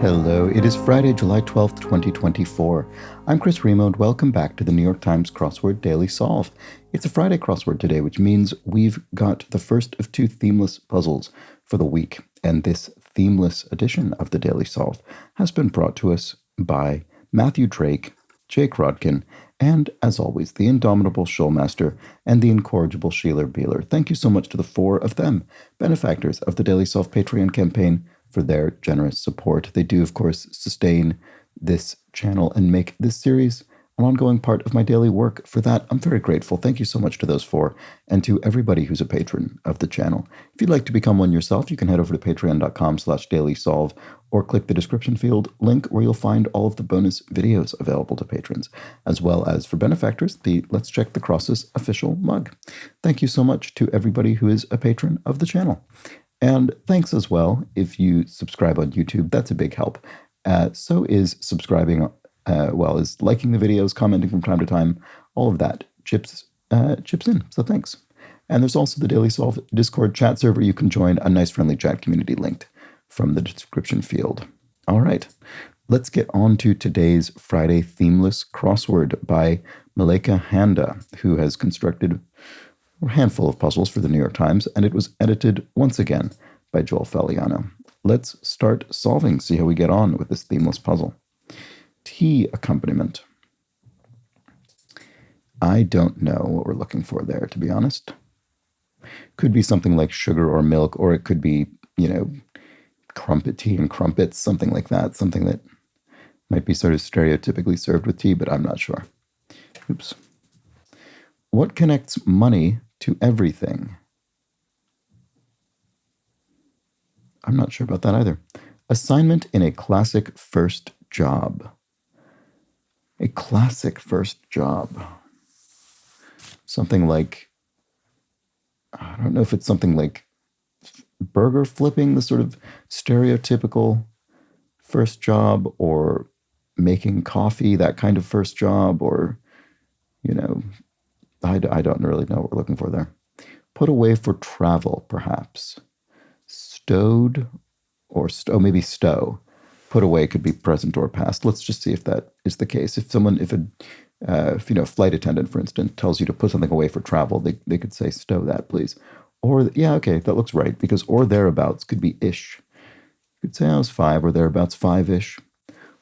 Hello, it is Friday, July 12th, 2024. I'm Chris Remo, and welcome back to the New York Times Crossword Daily Solve. It's a Friday crossword today, which means we've got the first of two themeless puzzles for the week. And this themeless edition of the Daily Solve has been brought to us by Matthew Drake, Jake Rodkin, and, as always, the indomitable Showmaster and the incorrigible Sheeler Beeler. Thank you so much to the four of them, benefactors of the Daily Solve Patreon campaign, for their generous support. They do, of course, sustain this channel and make this series an ongoing part of my daily work. For that, I'm very grateful. Thank you so much to those four and to everybody who's a patron of the channel. If you'd like to become one yourself, you can head over to patreon.com/dailysolve or click the description field link where you'll find all of the bonus videos available to patrons, as well as for benefactors, the Let's Check the Crosses official mug. Thank you so much to everybody who is a patron of the channel. And thanks as well if you subscribe on YouTube. That's a big help. So is subscribing, is liking the videos, commenting from time to time. All of that chips in. So thanks. And there's also the Daily Solve Discord chat server. You can join a nice friendly chat community linked from the description field. All right, let's get on to today's Friday themeless crossword by Maleka Handa, who has constructed a handful of puzzles for the New York Times, and it was edited once again by Joel Falliano. Let's start solving, see how we get on with this themeless puzzle. Tea accompaniment. I don't know what we're looking for there, to be honest. Could be something like sugar or milk, or it could be, crumpet tea and crumpets, something like that, something that might be sort of stereotypically served with tea, but I'm not sure. Oops. What connects money to everything? I'm not sure about that either. Assignment in a classic first job. A classic first job. Something like, I don't know if it's something like burger flipping, the sort of stereotypical first job, or making coffee, that kind of first job, or, I don't really know what we're looking for there. Put away for travel, perhaps. Stowed or maybe stow. Put away could be present or past. Let's just see if that is the case. If a flight attendant, for instance, tells you to put something away for travel, they could say stow that, please. Or, yeah, okay, that looks right, because or thereabouts could be ish. You could say I was 5 or thereabouts 5-ish.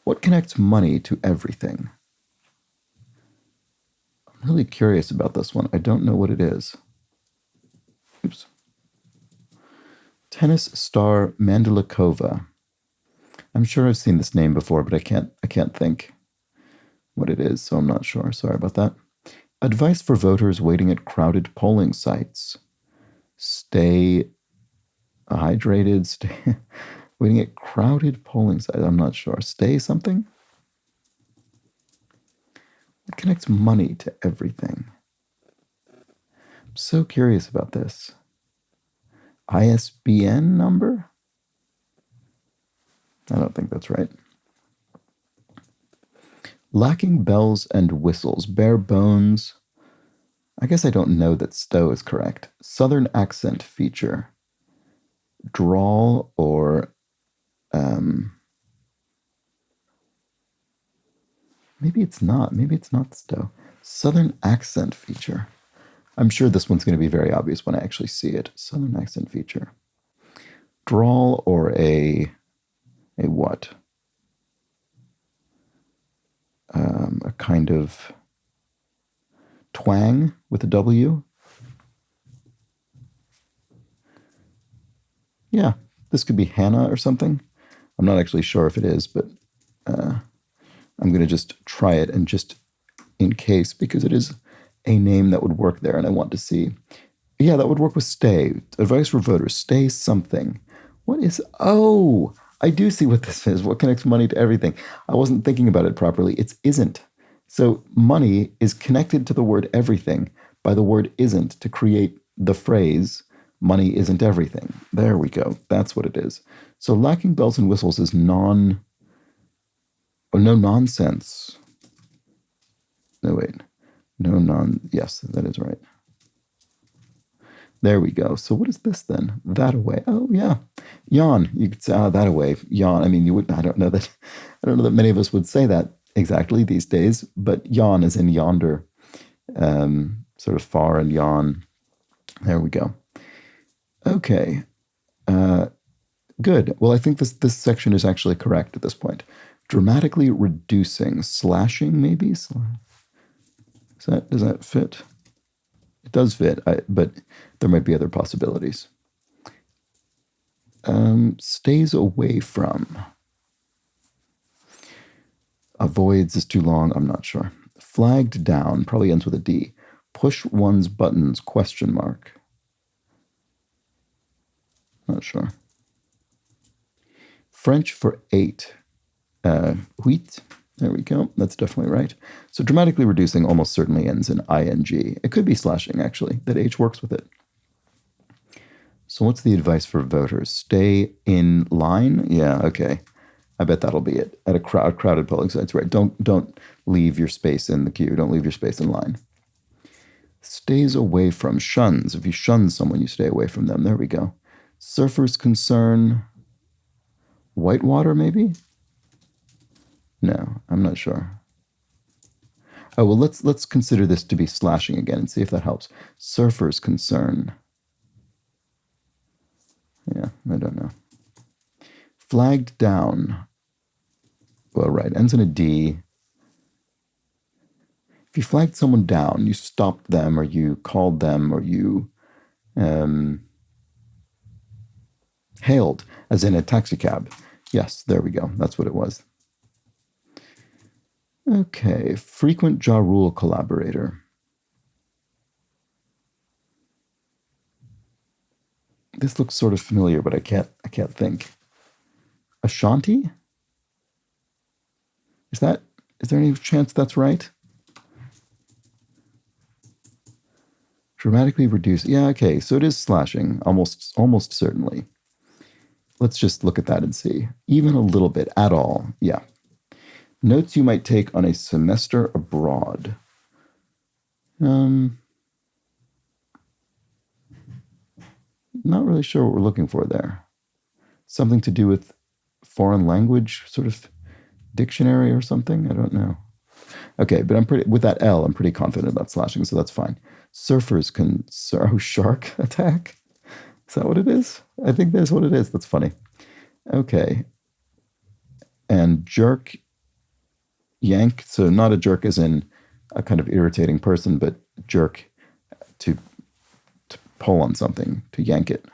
What connects money to everything? I'm really curious about this one. I don't know what it is. Oops. Tennis star Mandlikova. I'm sure I've seen this name before, but I can't think what it is, so I'm not sure. Sorry about that. Advice for voters waiting at crowded polling sites. Stay hydrated. Stay waiting at crowded polling sites. I'm not sure. Stay something? What connects money to everything? I'm so curious about this. ISBN number? I don't think that's right. Lacking bells and whistles, bare bones. I guess I don't know that stow is correct. Southern accent feature. Drawl or maybe it's not. Maybe it's not stow. Southern accent feature. I'm sure this one's going to be very obvious when I actually see it. Southern accent feature. Drawl or a what? A kind of twang with a W. Yeah, this could be Hannah or something. I'm not actually sure if it is, but I'm going to just try it, and just in case, because it is a name that would work there, and I want to see. Yeah, that would work with stay. Advice for voters, stay something. What is, oh, I do see what this is. What connects money to everything? I wasn't thinking about it properly. It's isn't. So money is connected to the word everything by the word isn't to create the phrase, money isn't everything. There we go. That's what it is. So lacking bells and whistles is no nonsense. No, wait. Yes, that is right. There we go. So what is this then? That away. Oh, yeah. Yawn. You could say that away. Yawn. I mean, you would. I don't know that. I don't know that many of us would say that exactly these days. But yawn is in yonder, sort of far and yawn. There we go. Okay. Good. Well, I think this section is actually correct at this point. Dramatically reducing, slashing, maybe. Does that fit? It does fit, but there might be other possibilities. Stays away from. Avoids is too long. I'm not sure. Flagged down probably ends with a D. Push one's buttons, question mark. Not sure. French for 8. Huit. There we go. That's definitely right. So dramatically reducing almost certainly ends in ing. It could be slashing, actually. That H works with it. So what's the advice for voters? Stay in line? Yeah, okay. I bet that'll be it. At a crowded polling sites, right? Don't leave your space in the queue. Don't leave your space in line. Stays away from. Shuns. If you shun someone, you stay away from them. There we go. Surfers concern. Whitewater, maybe? No, I'm not sure. Oh, well, let's consider this to be slashing again and see if that helps. Surfers concern. Yeah, I don't know. Flagged down. Well, right, ends in a D. If you flagged someone down, you stopped them or you called them or you hailed, as in a taxi cab. Yes, there we go. That's what it was. Okay, frequent Ja Rule collaborator. This looks sort of familiar, but I can't think. Ashanti? Is there any chance that's right? Dramatically reduce. Yeah, okay, so it is slashing, almost certainly. Let's just look at that and see. Even a little bit, at all, yeah. Notes you might take on a semester abroad. Not really sure what we're looking for there. Something to do with foreign language, sort of dictionary or something? I don't know. Okay, but with that L, I'm pretty confident about slashing, so that's fine. Surfers can shark attack? Is that what it is? I think that's what it is. That's funny. Okay. And jerk, yank. So not a jerk as in a kind of irritating person, but jerk to pull on something, to yank it.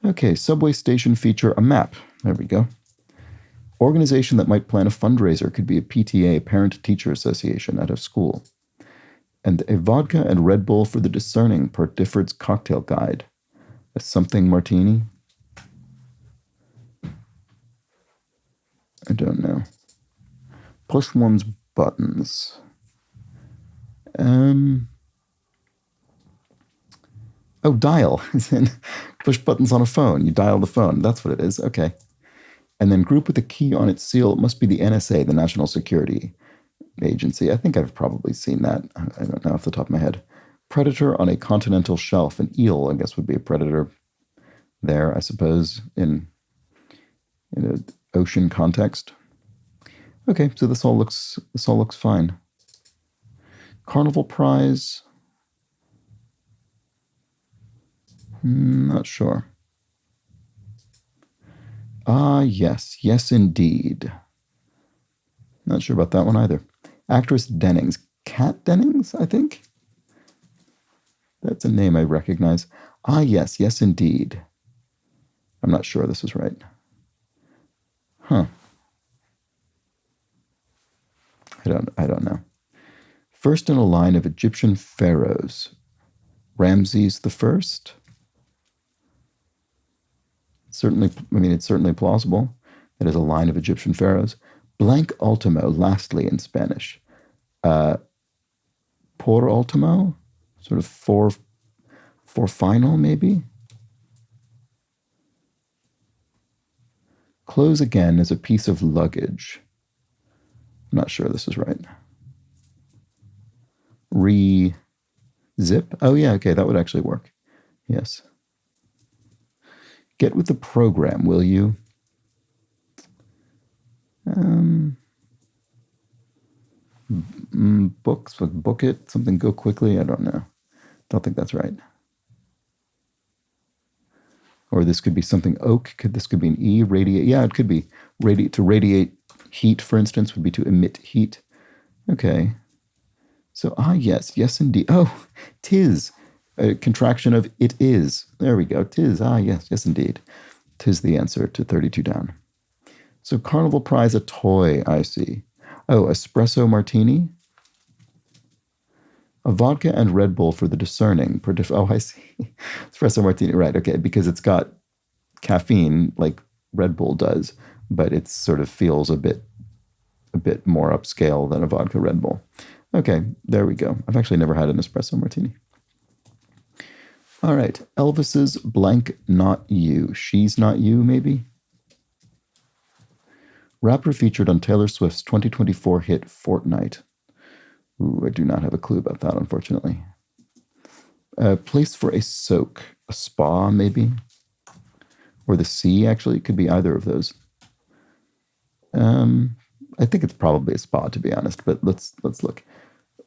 Okay, subway station feature a map. There we go. Organization that might plan a fundraiser could be a PTA, Parent-Teacher Association, at a school. And a vodka and Red Bull for the discerning per Difford's cocktail guide. A something martini? I don't know. Push one's buttons. Oh, dial. As in push buttons on a phone. You dial the phone. That's what it is. Okay. And then group with a key on its seal. It must be the NSA, the National Security Agency. I think I've probably seen that. I don't know off the top of my head. Predator on a continental shelf. An eel, I guess, would be a predator there, I suppose, in an ocean context. Okay, so this all looks fine. Carnival prize. Not sure. Yes, indeed. Not sure about that one either. Actress Dennings. Kat Dennings, I think? That's a name I recognize. Yes, indeed. I'm not sure this is right. Huh. I don't know. First in a line of Egyptian pharaohs. Ramses the First? Certainly, it's certainly plausible. That is a line of Egyptian pharaohs. Blank ultimo, lastly in Spanish. Por ultimo? Sort of for final, maybe? Close again is a piece of luggage. I'm not sure this is right. Re-zip? Oh, yeah, okay, that would actually work. Yes. Get with the program, will you? Books, book it, something go quickly. I don't know. Don't think that's right. Or this could be something oak. This could be an E, radiate. Yeah, it could be. To radiate heat, for instance, would be to emit heat. Okay. So, yes, indeed. Oh, tis. A contraction of it is. There we go. Tis. Yes, indeed. Tis the answer to 32 down. So, Carnival Prize, a toy, I see. Oh, espresso martini. A vodka and Red Bull for the discerning. Oh, I see. Espresso martini, right, okay, because it's got caffeine like Red Bull does, but it sort of feels a bit more upscale than a vodka Red Bull. Okay, there we go. I've actually never had an espresso martini. All right, Elvis's blank not you. She's not you, maybe? Rapper featured on Taylor Swift's 2024 hit Fortnite. Ooh, I do not have a clue about that, unfortunately. Place for a soak. A spa, maybe? Or the sea, actually. It could be either of those. I think it's probably a spa, to be honest, but let's look.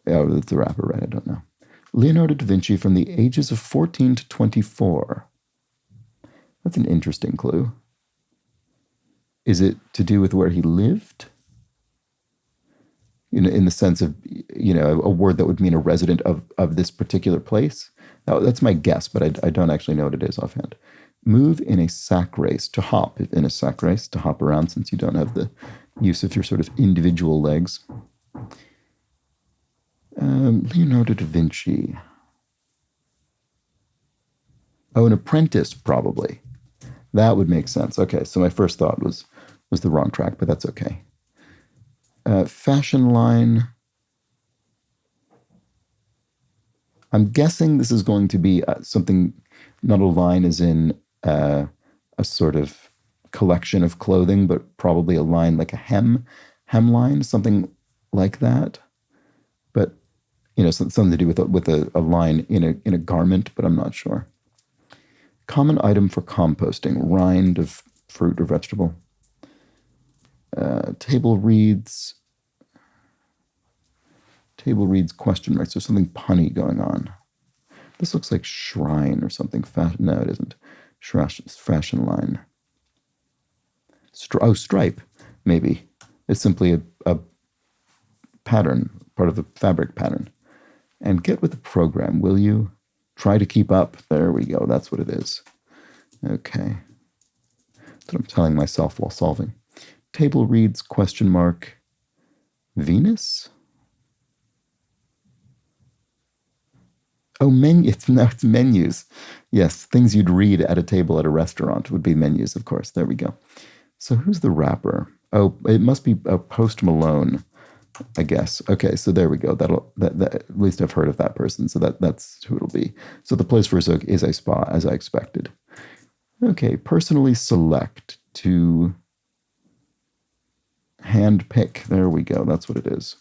Oh, it's a rapper, right? I don't know. Leonardo da Vinci from the ages of 14 to 24. That's an interesting clue. Is it to do with where he lived? In the sense of, a word that would mean a resident of this particular place? That's my guess, but I don't actually know what it is offhand. Move in a sack race, to hop in a sack race, to hop around since you don't have the use of your sort of individual legs. Leonardo da Vinci. Oh, an apprentice, probably. That would make sense. Okay, so my first thought was the wrong track, but that's okay. Fashion line. I'm guessing this is going to be something, not a line as in a sort of collection of clothing, but probably a line like a hemline, something like that. But, something to do with a line in a garment, but I'm not sure. Common item for composting, rind of fruit or vegetable. Table reads question mark. So something punny going on. This looks like shrine or something. No, it isn't. Fashion line. Stripe, maybe. It's simply a pattern, part of the fabric pattern. And get with the program, will you? Try to keep up. There we go. That's what it is. Okay. That's what I'm telling myself while solving. Table reads question mark. Venus? Oh, it's menus. Yes, things you'd read at a table at a restaurant would be menus, of course. There we go. So who's the rapper? Oh, it must be Post Malone, I guess. Okay, so there we go. That at least I've heard of that person. So that's who it'll be. So the place for a soak is a spa, as I expected. Okay, personally select to hand pick. There we go. That's what it is.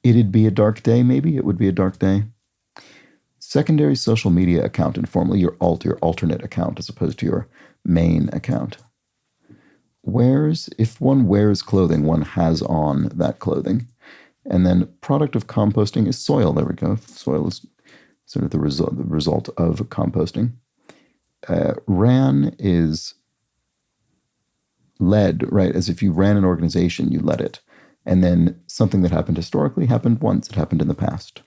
It'd be a dark day, maybe. It would be a dark day. Secondary social media account, informally your alternate account as opposed to your main account. If one wears clothing, one has on that clothing. And then product of composting is soil. There we go. Soil is sort of the result of composting. Ran is led, right? As if you ran an organization, you led it. And then something that happened historically happened once. It happened in the past.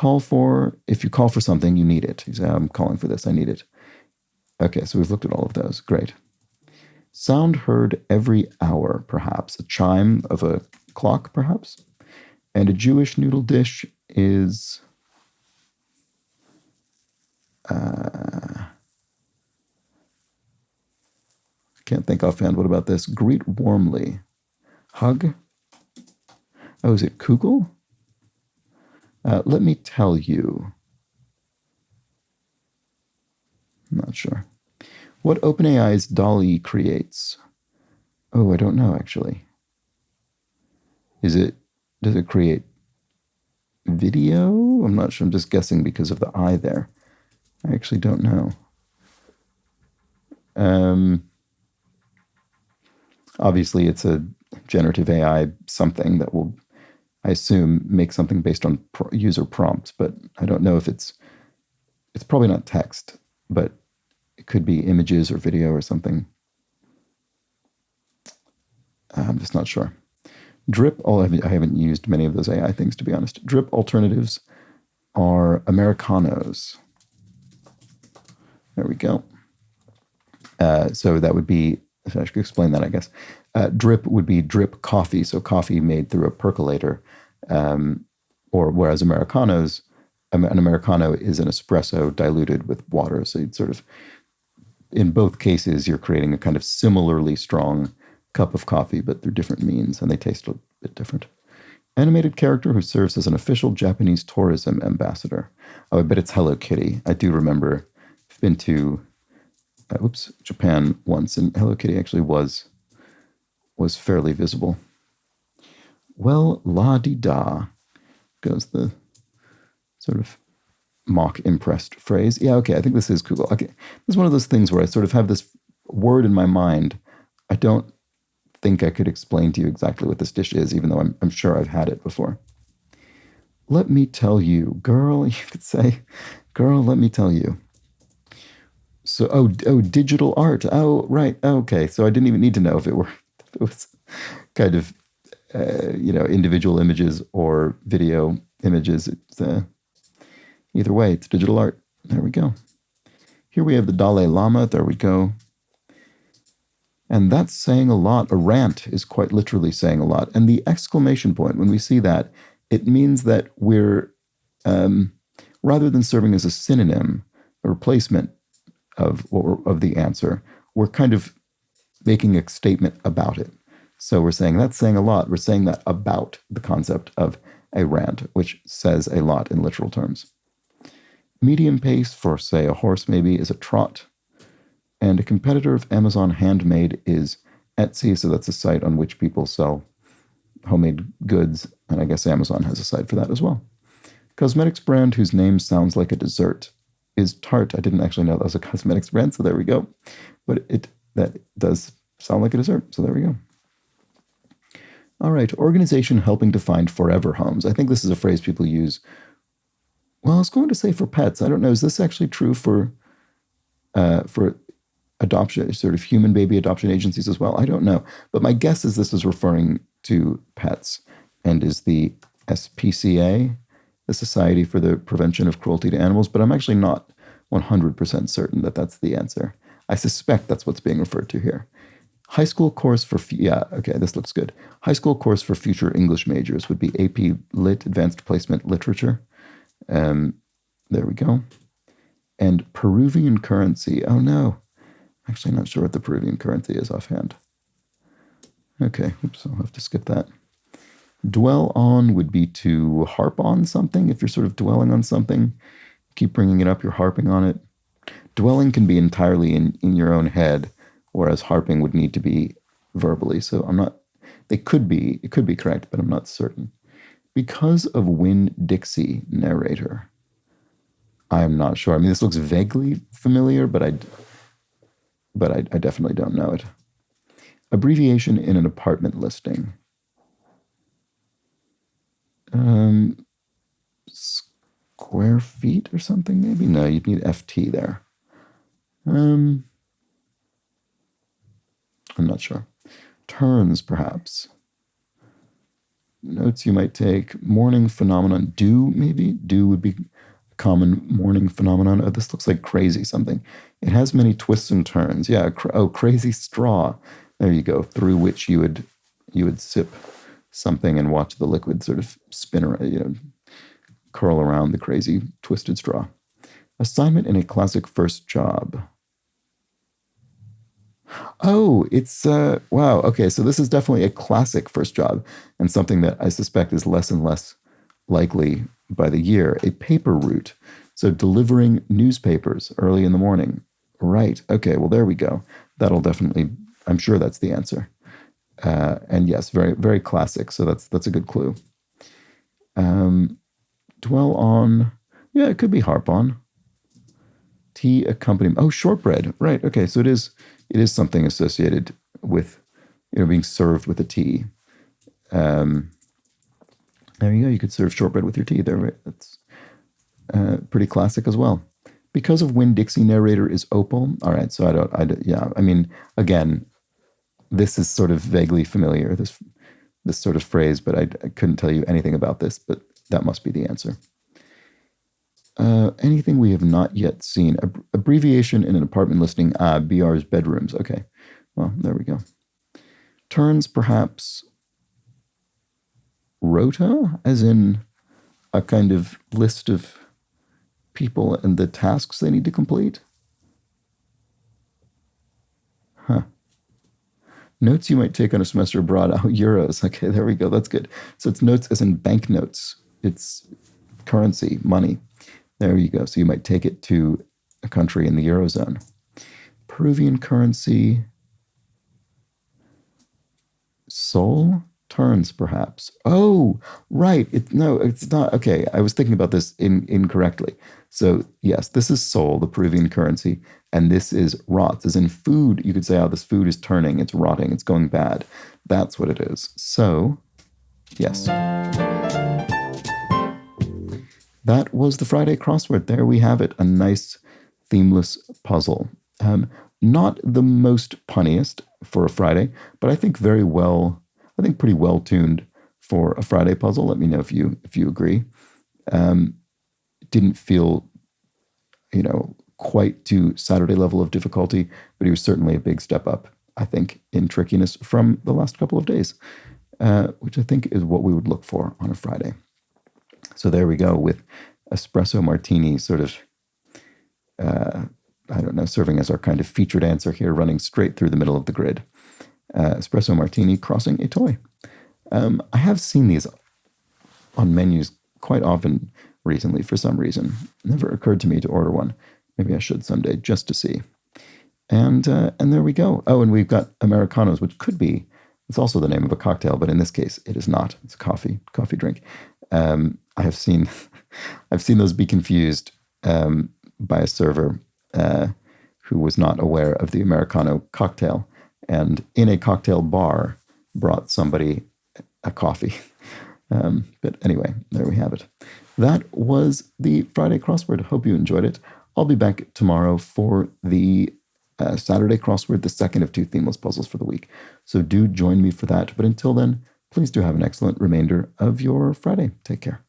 If you call for something, you need it. You say, I'm calling for this, I need it. Okay, so we've looked at all of those. Great. Sound heard every hour, perhaps. A chime of a clock, perhaps. And a Jewish noodle dish is... can't think offhand. What about this? Greet warmly. Hug. Oh, is it Kugel? Let me tell you. I'm not sure. What OpenAI's DALL-E creates? Oh, I don't know, actually. Does it create video? I'm not sure. I'm just guessing because of the I there. I actually don't know. Obviously, it's a generative AI something that will, I assume, make something based on user prompts, but I don't know if it's probably not text, but it could be images or video or something. I'm just not sure. Drip, I haven't used many of those AI things, to be honest. Drip alternatives are Americanos. There we go. So that would be, I should explain that, I guess. Drip would be drip coffee, so coffee made through a percolator. Or whereas Americanos, an Americano is an espresso diluted with water. So you'd sort of, in both cases, you're creating a kind of similarly strong cup of coffee, but through different means, and they taste a bit different. Animated character who serves as an official Japanese tourism ambassador. Oh, I bet it's Hello Kitty. I do remember. I've been to Japan once, and Hello Kitty actually was fairly visible. Well, la-di-da goes the sort of mock impressed phrase. Yeah, okay, I think this is Google. Okay, this is one of those things where I sort of have this word in my mind. I don't think I could explain to you exactly what this dish is, even though I'm sure I've had it before. Let me tell you, girl, you could say, girl, let me tell you. So, oh, digital art. Oh, right. Okay. So I didn't even need to know if it was kind of, individual images or video images. It's either way, it's digital art. There we go. Here we have the Dalai Lama. There we go. And that's saying a lot. A rant is quite literally saying a lot. And the exclamation point, when we see that, it means that we're, rather than serving as a synonym, a replacement of the answer, we're kind of making a statement about it. So we're saying that's saying a lot. We're saying that about the concept of a rant, which says a lot in literal terms. Medium pace for, say, a horse maybe is a trot. And a competitor of Amazon Handmade is Etsy, so that's a site on which people sell homemade goods, and I guess Amazon has a site for that as well. Cosmetics brand whose name sounds like a dessert is Tarte. I didn't actually know that was a cosmetics brand, so there we go. But that does sound like a dessert, so there we go. All right, organization helping to find forever homes. I think this is a phrase people use. Well, I was going to say for pets. I don't know. Is this actually true for adoption, sort of human baby adoption agencies as well? I don't know. But my guess is this is referring to pets and is the SPCA, the Society for the Prevention of Cruelty to Animals. But I'm actually not 100% certain that that's the answer. I suspect that's what's being referred to here. High school course for, this looks good. High school course for future English majors would be AP Lit, Advanced Placement Literature. There we go. And Peruvian currency. Oh no. Actually, not sure what the Peruvian currency is offhand. Okay, oops, I'll have to skip that. Dwell on would be to harp on something. If you're sort of dwelling on something, keep bringing it up, you're harping on it. Dwelling can be entirely in your own head, whereas harping would need to be verbally. So it could be correct, but I'm not certain. Because of Winn-Dixie narrator. I'm not sure. I mean, this looks vaguely familiar, but I definitely don't know it. Abbreviation in an apartment listing. Square feet or something, maybe? No, you'd need FT there. I'm not sure. Turns, perhaps. Notes you might take. Morning phenomenon. Dew, maybe? Dew would be common morning phenomenon. Oh, this looks like crazy something. It has many twists and turns. Yeah. Crazy straw. There you go. Through which you would sip something and watch the liquid sort of spin around, curl around the crazy twisted straw. Assignment in a classic first job. Oh, it's, wow. Okay, so this is definitely a classic first job and something that I suspect is less and less likely by the year. A paper route. So delivering newspapers early in the morning. Right. Okay, well, there we go. That'll definitely, I'm sure that's the answer. And yes, very, very classic. So that's a good clue. Dwell on, yeah, it could be harp on. Tea accompaniment. Oh, shortbread. Right. Okay. So it is something associated with, being served with a tea. There you go. You could serve shortbread with your tea there. Right? That's pretty classic as well. Because of Winn-Dixie narrator is opal. All right. So yeah. I mean, again, this is sort of vaguely familiar, this sort of phrase, but I couldn't tell you anything about this, but that must be the answer. Anything we have not yet seen. Abbreviation in an apartment listing. BR's bedrooms. Okay. Well, there we go. Turns, perhaps, rota, as in a kind of list of people and the tasks they need to complete. Huh. Notes you might take on a semester abroad. Oh, euros. Okay, there we go. That's good. So it's notes as in banknotes. It's currency, money. There you go. So you might take it to a country in the Eurozone. Peruvian currency. Sol? Turns, perhaps. Oh, right. No, it's not. Okay, I was thinking about this incorrectly. So yes, this is sol, the Peruvian currency, and this is rots, as in food. You could say, oh, this food is turning, it's rotting, it's going bad. That's what it is. So, yes. That was the Friday crossword. There we have it, a nice themeless puzzle. Not the most punniest for a Friday, but I think pretty well tuned for a Friday puzzle. Let me know if you agree. Didn't feel, quite to Saturday level of difficulty, but he was certainly a big step up, I think, in trickiness from the last couple of days, which I think is what we would look for on a Friday. So there we go with espresso martini sort of, serving as our kind of featured answer here, running straight through the middle of the grid. Espresso martini crossing a toy. I have seen these on menus quite often recently for some reason. It never occurred to me to order one. Maybe I should someday just to see. And there we go. Oh, and we've got Americanos, which could be, it's also the name of a cocktail, but in this case, it is not. It's a coffee drink. I've seen those be confused by a server who was not aware of the Americano cocktail, and in a cocktail bar brought somebody a coffee. But anyway, there we have it. That was the Friday crossword. Hope you enjoyed it. I'll be back tomorrow for the Saturday crossword, the second of two themeless puzzles for the week. So do join me for that. But until then, please do have an excellent remainder of your Friday. Take care.